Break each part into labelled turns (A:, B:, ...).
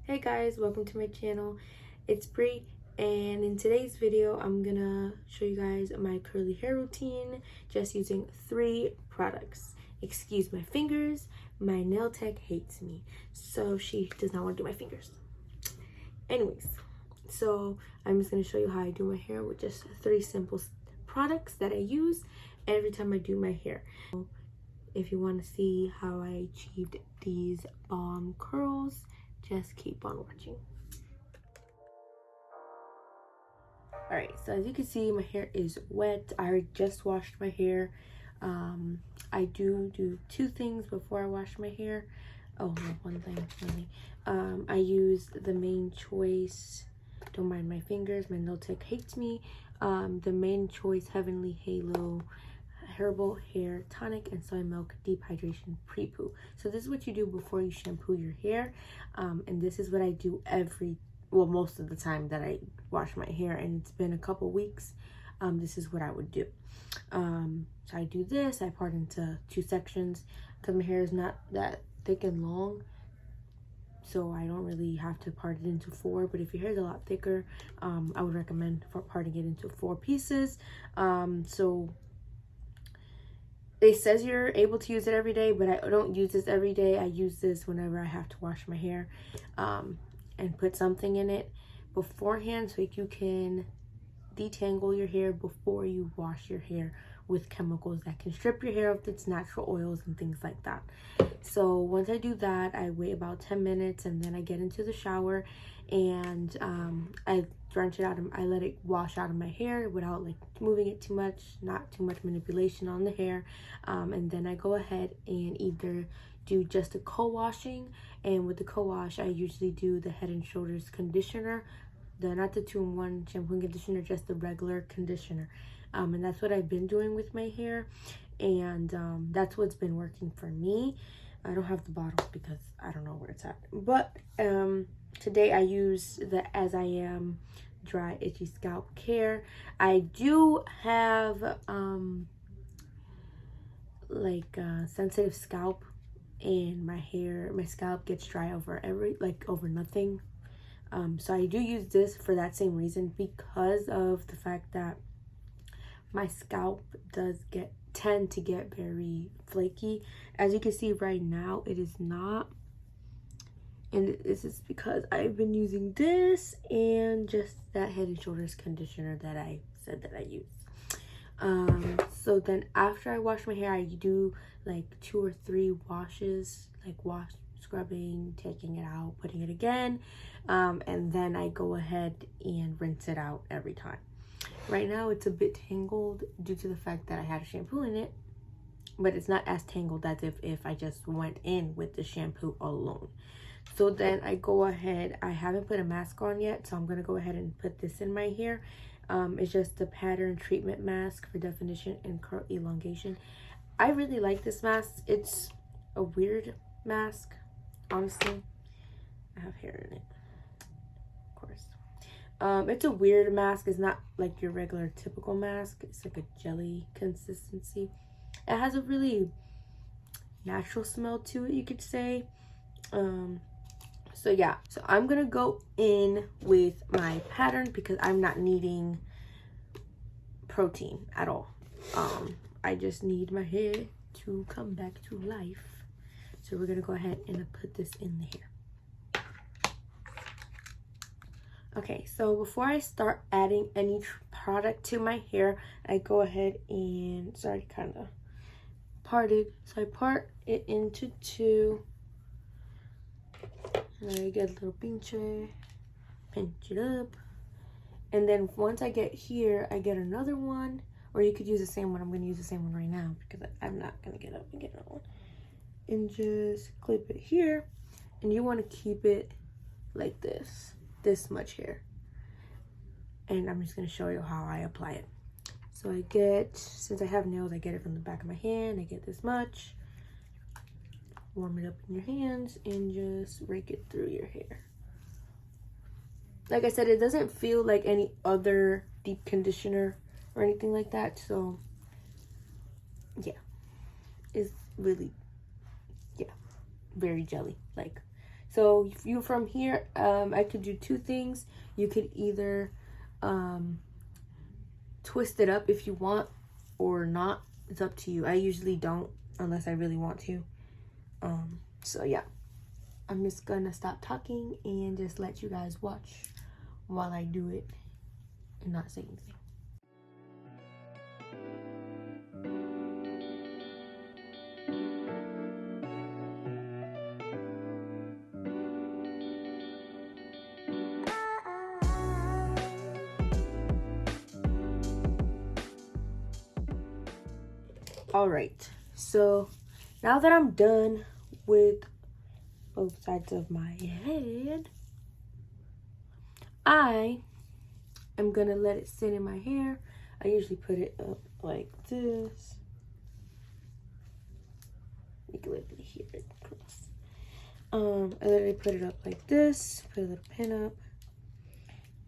A: Hey guys, welcome to my channel. It's Bree, and in today's video I'm gonna show you guys my curly hair routine just using 3 products. Excuse my fingers, my nail tech hates me, so she does not want to do my fingers. Anyways, so I'm just gonna show you how I do my hair with just 3 simple products that I use every time I do my hair. If you want to see how I achieved these bomb curls, just keep on watching. Alright, so as you can see, my hair is wet. I just washed my hair. I do 2 things before I wash my hair. Oh no, one thing really. I use the Main Choice, don't mind my fingers, my nail tech hates me, the Main Choice Heavenly Halo herbal hair tonic and soy milk deep hydration pre-poo. So this is what you do before you shampoo your hair, and this is what I do most of the time that I wash my hair, and it's been a couple weeks. This is what I would do. So I do this, I part into 2 sections because my hair is not that thick and long, so I don't really have to part it into 4. But if your hair is a lot thicker, I would recommend parting it into 4 pieces. So it says you're able to use it every day, but I don't use this every day. I use this whenever I have to wash my hair, and put something in it beforehand so you can detangle your hair before you wash your hair with chemicals that can strip your hair of its natural oils and things like that. So once I do that, I wait about 10 minutes and then I get into the shower, and I drench it out and I let it wash out of my hair without like moving it too much, not too much manipulation on the hair. And then I go ahead and either do just a co-washing, and with the co-wash I usually do the Head and Shoulders conditioner, not the 2-in-1 shampoo and conditioner, just the regular conditioner. And that's what I've been doing with my hair, and that's what's been working for me. I don't have the bottle because I don't know where it's at, but today I use the As I Am Dry Itchy Scalp Care. I do have sensitive scalp, and my scalp gets dry over nothing. So I do use this for that same reason, because of the fact that my scalp does tend to get very flaky. As you can see right now, it is not, and this is because I've been using this and just that Head and Shoulders conditioner that I said that I use. So then after I wash my hair, I do like 2 or 3 washes, like scrubbing, taking it out, putting it again, and then I go ahead and rinse it out every time. Right now it's a bit tangled due to the fact that I had a shampoo in it, but it's not as tangled as if I just went in with the shampoo alone. So then I go ahead, I haven't put a mask on yet, so I'm gonna go ahead and put this in my hair. It's just the Pattern Treatment Mask for definition and curl elongation. I really like this mask. It's a weird mask, honestly. I have hair in it, of course. It's a weird mask. It's not like your regular typical mask. It's like a jelly consistency. It has a really natural smell to it, you could say. So yeah, so I'm gonna go in with my Pattern because I'm not needing protein at all. I just need my hair to come back to life. So we're gonna go ahead and put this in the hair. Okay, so before I start adding any product to my hair, I go ahead and it's already kind of parted, so I part it into 2. And I get a little pincher, pinch it up, and then once I get here, I get another one, or you could use the same one. I'm gonna use the same one right now because I'm not gonna get up and get another one. And just clip it here, and you want to keep it like this much hair. And I'm just gonna show you how I apply it. So I get, since I have nails, I get it from the back of my hand. I get this much. Warm it up in your hands and just rake it through your hair. Like I said, it doesn't feel like any other deep conditioner or anything like that. So yeah, it's really, yeah, very jelly like. So if you're from here, I could do two things. You could either twist it up if you want or not. It's up to you. I usually don't unless I really want to. So yeah, I'm just gonna stop talking and just let you guys watch while I do it and not say anything. All right, so now that I'm done with both sides of my head, I am gonna let it sit in my hair. I usually put it up like this. You can literally hear it cross. I literally put it up like this, put a little pin up,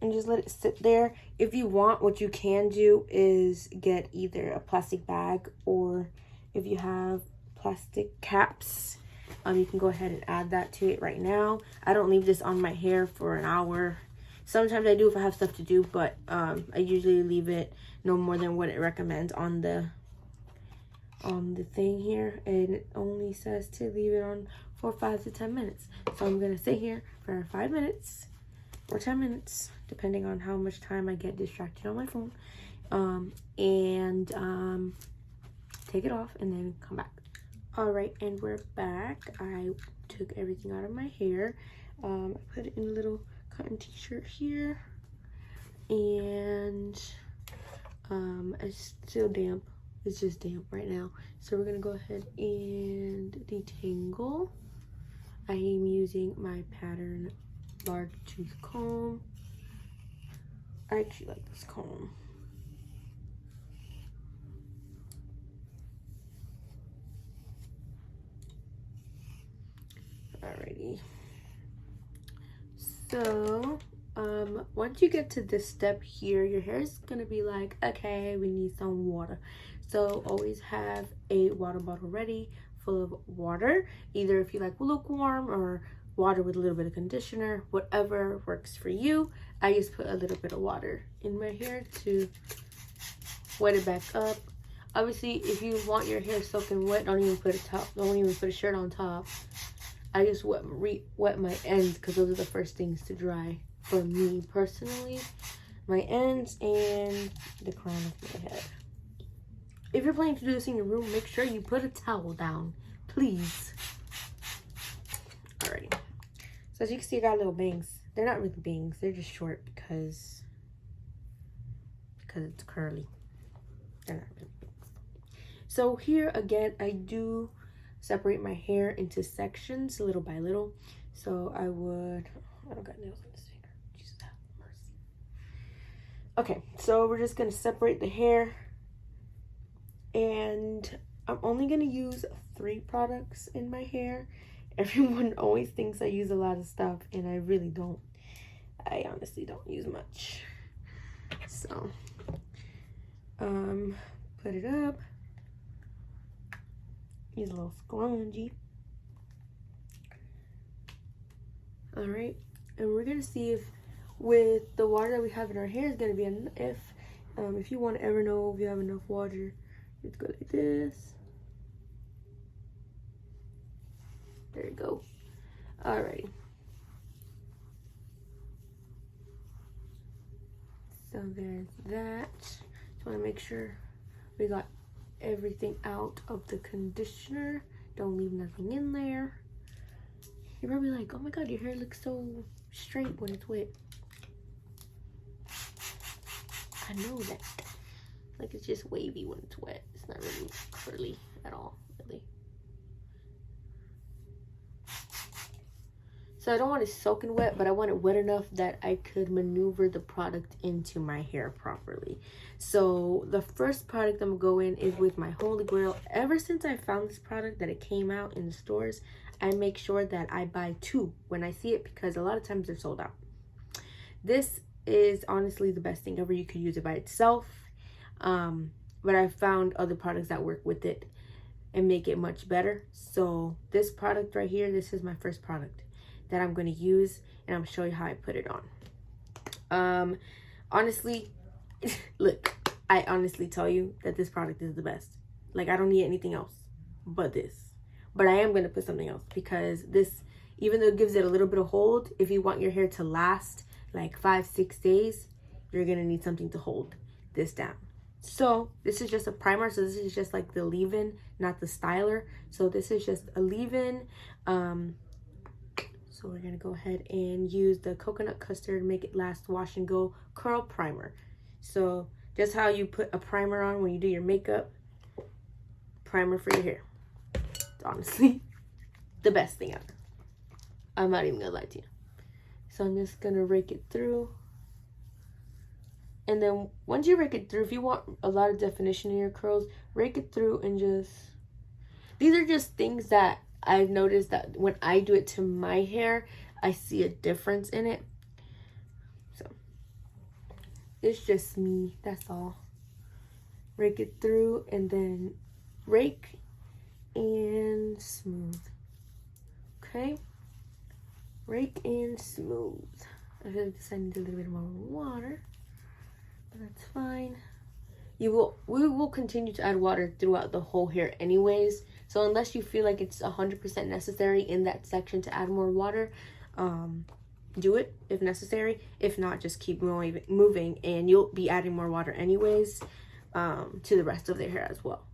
A: and just let it sit there. If you want, what you can do is get either a plastic bag, or if you have plastic caps, you can go ahead and add that to it right now. I don't leave this on my hair for an hour. Sometimes I do if I have stuff to do, but I usually leave it no more than what it recommends on the thing here, and it only says to leave it on for 5 to 10 minutes. So I'm gonna sit here for 5 minutes or 10 minutes, depending on how much time I get distracted on my phone, and take it off and then come back. All right, and we're back. I took everything out of my hair. I put it in a little cotton t-shirt here, and it's still damp. It's just damp right now, so we're gonna go ahead and detangle. I am using my pattern large tooth comb. I actually like this comb. Alrighty. So once you get to this step here, your hair is gonna be like, okay, we need some water. So always have a water bottle ready full of water, either if you like lukewarm or water with a little bit of conditioner, whatever works for you. I just put a little bit of water in my hair to wet it back up. Obviously, if you want your hair soaking wet, don't even put a shirt on top. I just wet my ends because those are the first things to dry for me personally. My ends and the crown of my head. If you're planning to do this in your room, make sure you put a towel down, please. Alrighty. So as you can see, I got little bangs. They're not really bangs. They're just short because it's curly. They're not really bangs. So here again, I do separate my hair into sections little by little. So I don't got nails on this finger. Jesus have mercy. Okay, so we're just gonna separate the hair, and I'm only gonna use 3 products in my hair. Everyone always thinks I use a lot of stuff, and I really don't. I honestly don't use much. So put it up. Use a little scrunchie. All right, and we're gonna see if with the water that we have in our hair is gonna be enough. If you want to ever know if you have enough water, just go like this. There you go. All right. So there's that. Just want to make sure we got everything out of the conditioner. Don't leave nothing in there. You're probably like, oh my god, your hair looks so straight when it's wet. I know that. Like, it's just wavy when it's wet. It's not really curly at all, really. So I don't want it soaking wet, but I want it wet enough that I could maneuver the product into my hair properly. So the first product I'm going is with my Holy Grail. Ever since I found this product that it came out in the stores, I make sure that I buy 2 when I see it, because a lot of times they're sold out. This is honestly the best thing ever. You could use it by itself, but I've found other products that work with it and make it much better. So this product right here, this is my first product. that I'm going to use, and I'm going to show you how I put it on. Honestly, look, I honestly tell you that this product is the best. Like, I don't need anything else but this. But I am going to put something else, because this, even though it gives it a little bit of hold, if you want your hair to last like 5-6 days, you're going to need something to hold this down. So this is just a primer. So this is just like the leave-in, not the styler. So this is just a leave-in. So we're going to go ahead and use the coconut custard Make It Last Wash and Go Curl Primer. So just how you put a primer on when you do your makeup, primer for your hair. It's honestly the best thing ever. I'm not even gonna lie to you. So I'm just gonna rake it through. And then once you rake it through, if you want a lot of definition in your curls, rake it through and just... These are just things that I've noticed that when I do it to my hair, I see a difference in it. So it's just me, that's all. Rake it through and then rake and smooth. Okay? Rake and smooth. I feel like this I need a little bit more water, but that's fine. We will continue to add water throughout the whole hair anyways. So unless you feel like it's 100% necessary in that section to add more water, do it if necessary. If not, just keep moving and you'll be adding more water anyways to the rest of their hair as well.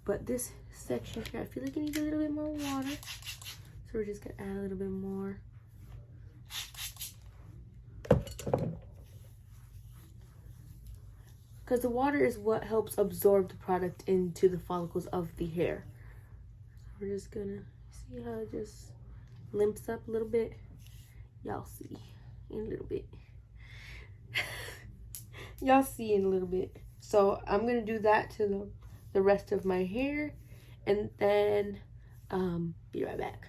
A: But this section here, I feel like it needs a little bit more water. So we're just gonna add a little bit more. Because the water is what helps absorb the product into the follicles of the hair. So we're just gonna see how it just limps up a little bit. Y'all see in a little bit. Y'all see in a little bit. So I'm gonna do that to the rest of my hair, and then be right back.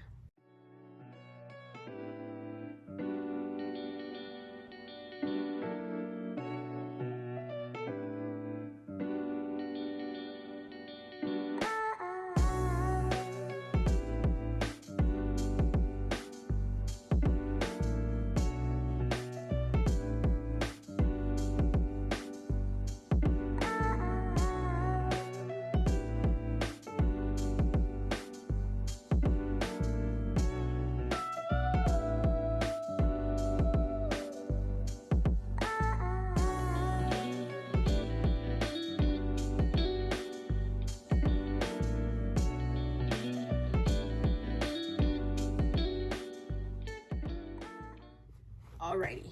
A: Alrighty,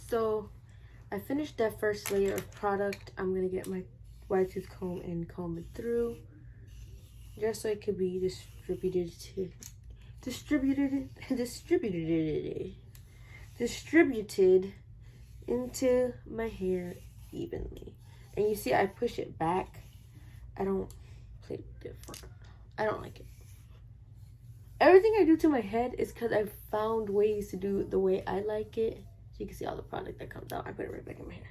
A: so I finished that first layer of product. I'm gonna get my wide tooth comb and comb it through, just so it could be distributed into my hair evenly. And you see I push it back. I don't play different. I don't like it. Everything I do to my head is because I've found ways to do it the way I like it. So you can see all the product that comes out. I put it right back in my hair.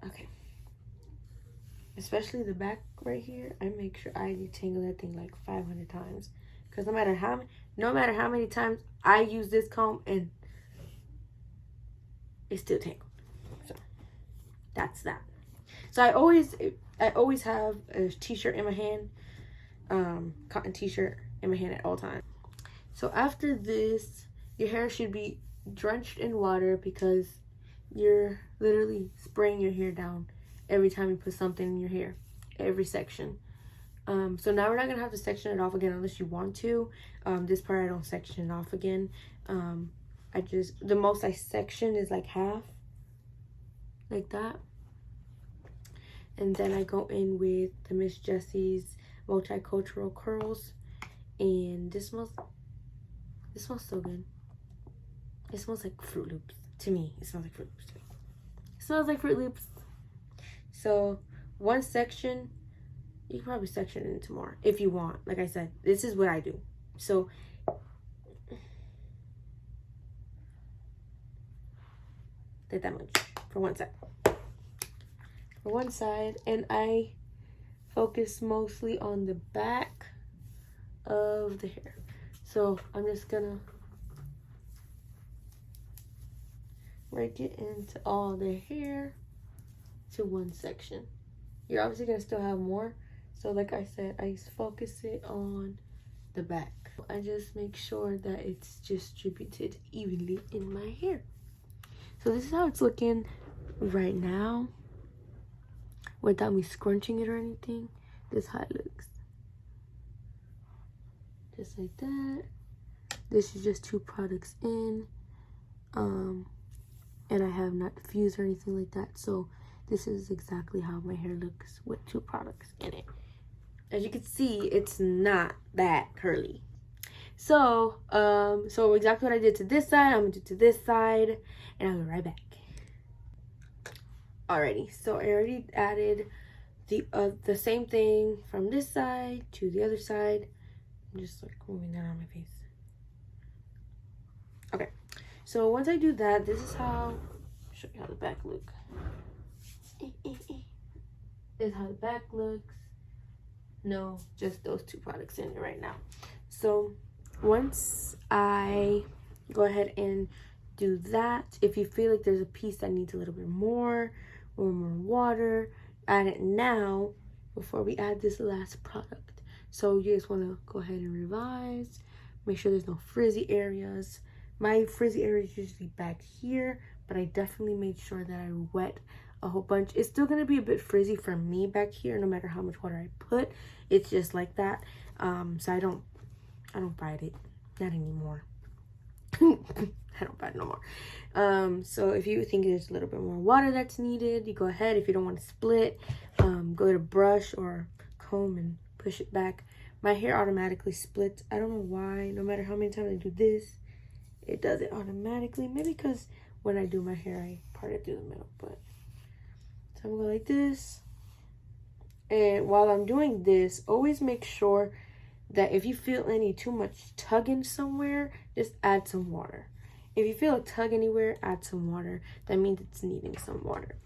A: Okay. Especially the back right here, I make sure I detangle that thing like 500 times. Because no matter how many times I use this comb, and it's still tangled. So that's that. So I always have a t-shirt in my hand. Cotton t-shirt in my hand at all times. So after this, your hair should be drenched in water, because you're literally spraying your hair down every time you put something in your hair, every section. So now we're not gonna have to section it off again unless you want to. This part I don't section it off again. The most I section is like half, like that. And then I go in with the Miss Jessie's multicultural curls, and this smells so good. It smells like Fruit Loops to me. It smells like Fruit Loops to me. It smells like Fruit Loops. So one section, you can probably section it into more if you want. Like I said, this is what I do. So did that much for one side. For one side, and I focus mostly on the back of the hair. So I'm just gonna rake it into all the hair to one section. You're obviously gonna still have more, so like I said, I focus it on the back. I just make sure that it's distributed evenly in my hair. So this is how it's looking right now without me scrunching it or anything. This is how it looks, just like that. This is just 2 products in, and I have not diffused or anything like that. So this is exactly how my hair looks with 2 products in it. As you can see, it's not that curly. So exactly what I did to this side, I'm gonna do to this side, and I'll be right back. Alrighty, so I already added the same thing from this side to the other side. I'm just like moving that on my face. Okay, so once I do that, this is how, I'll show you how the back looks. This is how the back looks. No, just those 2 products in it right now. So once I go ahead and do that, if you feel like there's a piece that needs a little bit more or more water, add it now before we add this last product. So you just want to go ahead and revise, make sure there's no frizzy areas. My frizzy area is usually back here, but I definitely made sure that I wet a whole bunch. It's still going to be a bit frizzy for me back here no matter how much water I put. It's just like that. So I don't bite it, not anymore. I don't bite it no more. So if you think there's a little bit more water that's needed, you go ahead. If you don't want to split, go to brush or comb and push it back. My hair automatically splits. I don't know why. No matter how many times I do this, it does it automatically. Maybe because when I do my hair, I part it through the middle. But so I'm gonna go like this. And while I'm doing this, always make sure that if you feel any too much tugging somewhere, just add some water. If you feel a tug anywhere, add some water. That means it's needing some water.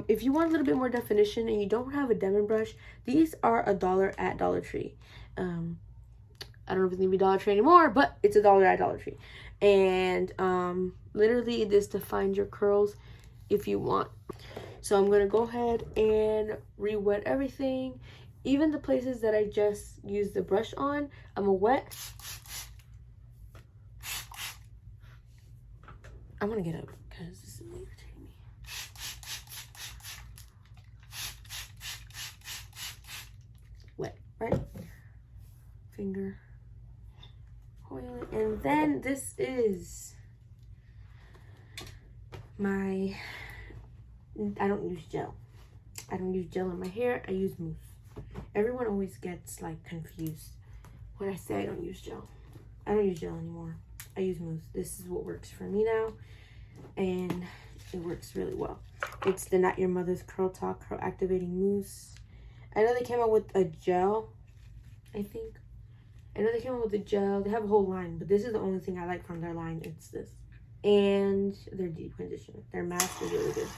A: If you want a little bit more definition and you don't have a Demon brush, these are $1 at Dollar Tree. I don't know if it's gonna be Dollar Tree anymore, but it's $1 at Dollar Tree. And literally this defines your curls if you want. So I'm gonna go ahead and re-wet everything. Even the places that I just used the brush on, I'm gonna wet. I'm gonna get up because this is irritating me. Wet, right? Finger. Oil it. And then this is my, I don't use gel. I don't use gel in my hair. I use mousse. Everyone always gets like confused when I say I don't use gel. I don't use gel anymore. I use mousse. This is what works for me now, and it works really well. It's the Not Your Mother's Curl Talk Curl Activating Mousse. I know they came out with a gel, I think. I know they came out with a gel. They have a whole line, but this is the only thing I like from their line. It's this. And their deep conditioner. Their mask is really good.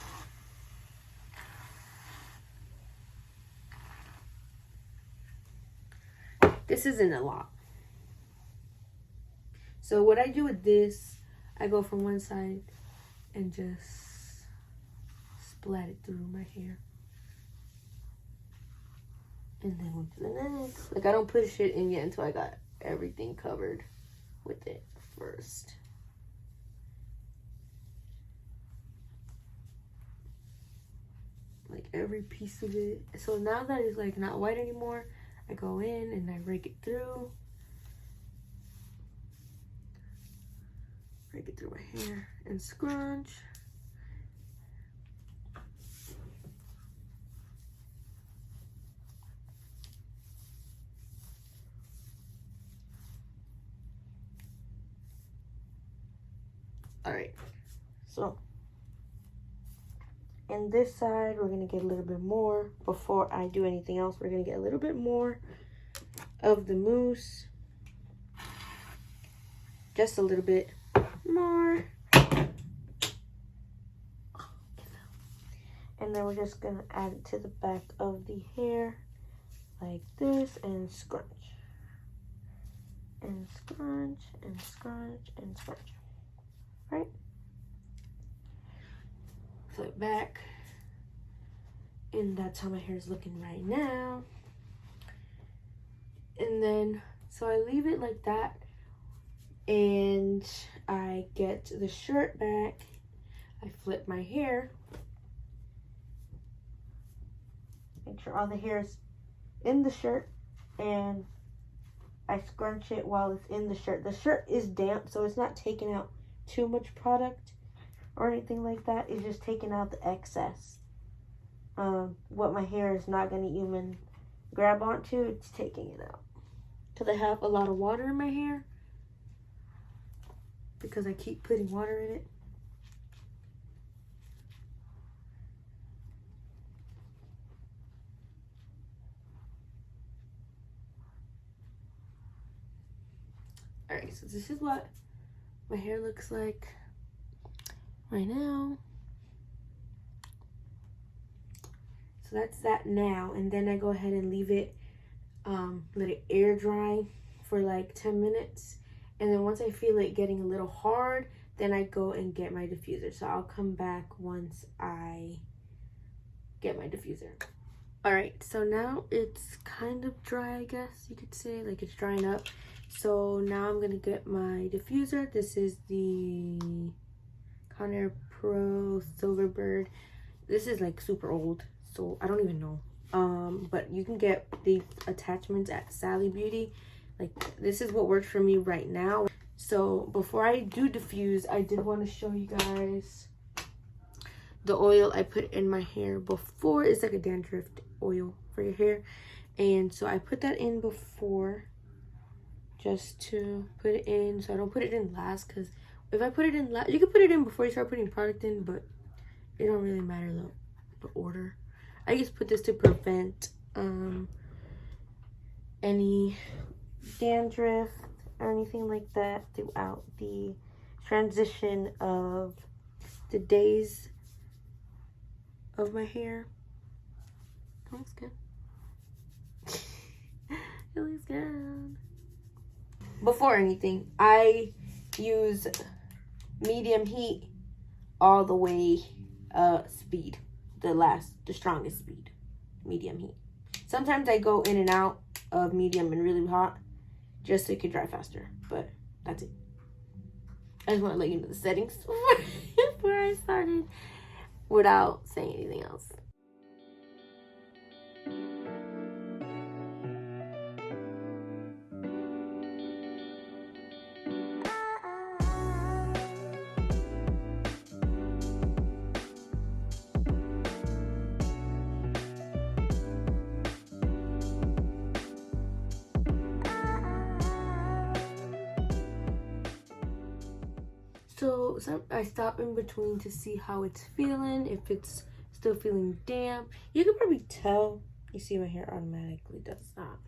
A: This isn't a lot. So what I do with this, I go from one side and just splat it through my hair. And then we'll do the next. Like, I don't push it in yet until I got everything covered with it first. Like every piece of it. So now that it's like not white anymore, I go in and I rake it through. Rake it through my hair and scrunch. All right, so in this side, we're gonna get a little bit more. Before I do anything else, we're gonna get a little bit more of the mousse. Just a little bit more. And then we're just gonna add it to the back of the hair like this and scrunch. and scrunch and scrunch and scrunch. Right? Flip back. And that's how my hair is looking right now. And then, so I leave it like that. And I get the shirt back. I flip my hair. Make sure all the hair is in the shirt. And I scrunch it while it's in the shirt. The shirt is damp, so it's not taking out too much product or anything like that. It's just taking out the excess. What my hair is not going to even grab onto, it's taking it out. Because I have a lot of water in my hair. Because I keep putting water in it. Alright, so this is what my hair looks like right now. So that's that now. And then I go ahead and leave it, let it air dry for like 10 minutes. And then once I feel it getting a little hard, then I go and get my diffuser. So I'll come back once I get my diffuser. Alright, so now it's kind of dry, I guess you could say. Like, it's drying up. So now I'm gonna get my diffuser. This is the Conair Pro Silverbird. This is like super old, so I don't even know. But you can get the attachments at Sally Beauty. Like, this is what works for me right now. So before I do diffuse, I did want to show you guys the oil I put in my hair before. It's like a dandruff oil for your hair. And so I put that in before, just to put it in, so I don't put it in last, because if I put it in last, you can put it in before you start putting product in, but it don't really matter the order. I just put this to prevent any dandruff or anything like that throughout the transition of the days of my hair. It looks good. It looks good. Before anything, I use medium heat all the way speed. The strongest speed. Medium heat. Sometimes I go in and out of medium and really hot just so it can dry faster. But that's it. I just want to let you know the settings before I started without saying anything else. So I stop in between to see how it's feeling, if it's still feeling damp. You can probably tell. You see my hair automatically does stop.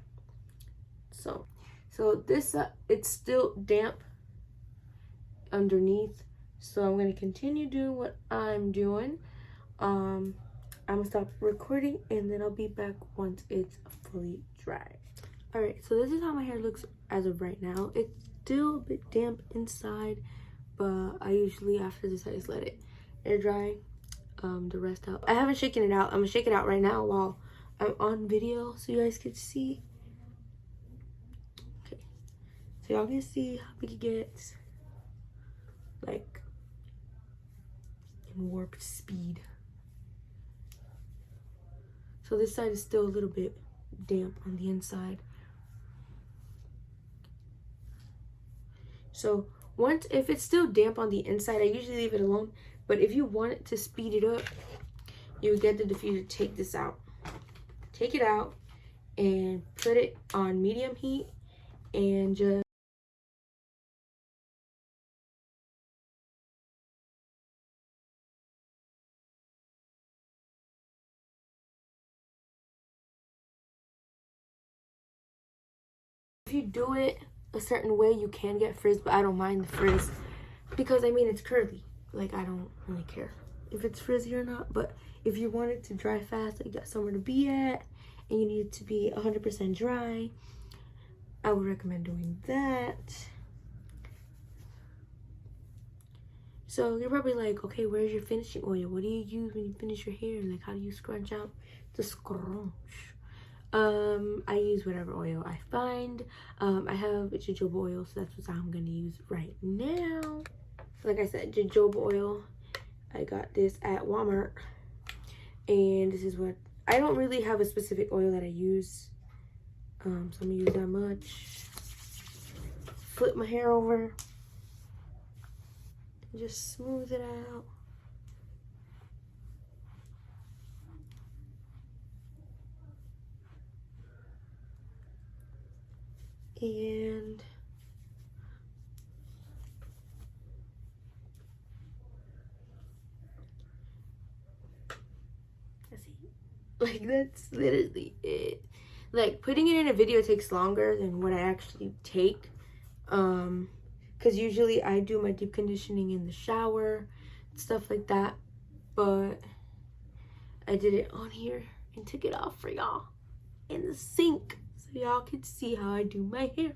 A: So this, it's still damp underneath. So I'm going to continue doing what I'm doing. I'm going to stop recording and then I'll be back once it's fully dry. Alright, so this is how my hair looks as of right now. It's still a bit damp inside, but I usually, after this, I just let it air dry the rest out. I haven't shaken it out. I'm gonna shake it out right now while I'm on video so you guys can see. Okay, so y'all can see how big it gets, like in warp speed. So this side is still a little bit damp on the inside. So if it's still damp on the inside, I usually leave it alone. But if you want it to speed it up, you would get the diffuser, take this out. Take it out and put it on medium heat and just if you do it a certain way, you can get frizz, but I don't mind the frizz because I mean it's curly. Like, I don't really care if it's frizzy or not. But if you want it to dry fast, you got somewhere to be at and you need it to be 100% dry, I would recommend doing that. So you're probably like, okay, where's your finishing oil? What do you use when you finish your hair? Like, how do you scrunch out the scrunch? I use whatever oil I find. I have jojoba oil, so that's what I'm gonna use right now. Like I said, jojoba oil. I got this at Walmart, and this is what I don't really have a specific oil that I use. So I'm gonna use that much. Flip my hair over. Just smooth it out. And like that's literally it. Like putting it in a video takes longer than what I actually take. Because usually I do my deep conditioning in the shower, stuff like that. But I did it on here and took it off for y'all in the sink so y'all could see how I do my hair.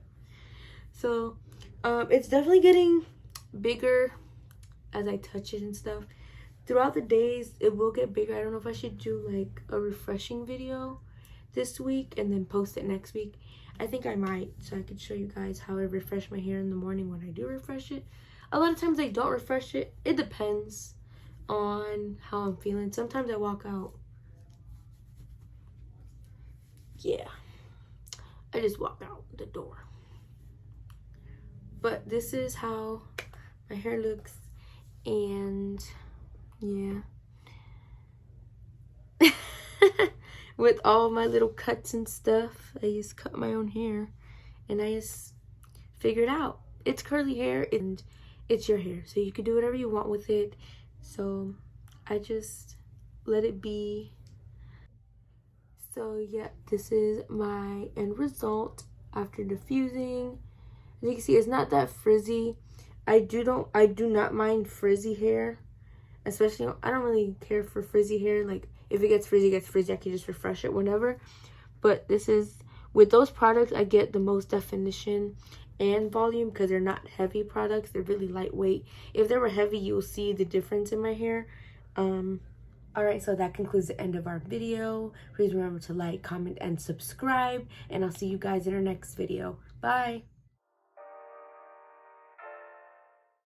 A: So it's definitely getting bigger as I touch it and stuff. Throughout the days it will get bigger. I don't know if I should do like a refreshing video this week and then post it next week. I think I might, so I could show you guys how I refresh my hair in the morning when I do refresh it. A lot of times I don't refresh it. It depends on how I'm feeling. Sometimes I walk out. Yeah, I just walk out the door. But this is how my hair looks, and yeah. With all my little cuts and stuff, I just cut my own hair, and I just figured out it's curly hair and it's your hair, so you can do whatever you want with it. So I just let it be. So yeah, this is my end result after diffusing. As you can see, it's not that frizzy. I do not mind frizzy hair, especially I don't really care for frizzy hair. Like if it gets frizzy, I can just refresh it whenever. But this is, with those products, I get the most definition and volume because they're not heavy products. They're really lightweight. If they were heavy, you'll see the difference in my hair. Alright, so that concludes the end of our video. Please remember to like, comment, and subscribe. And I'll see you guys in our next video. Bye!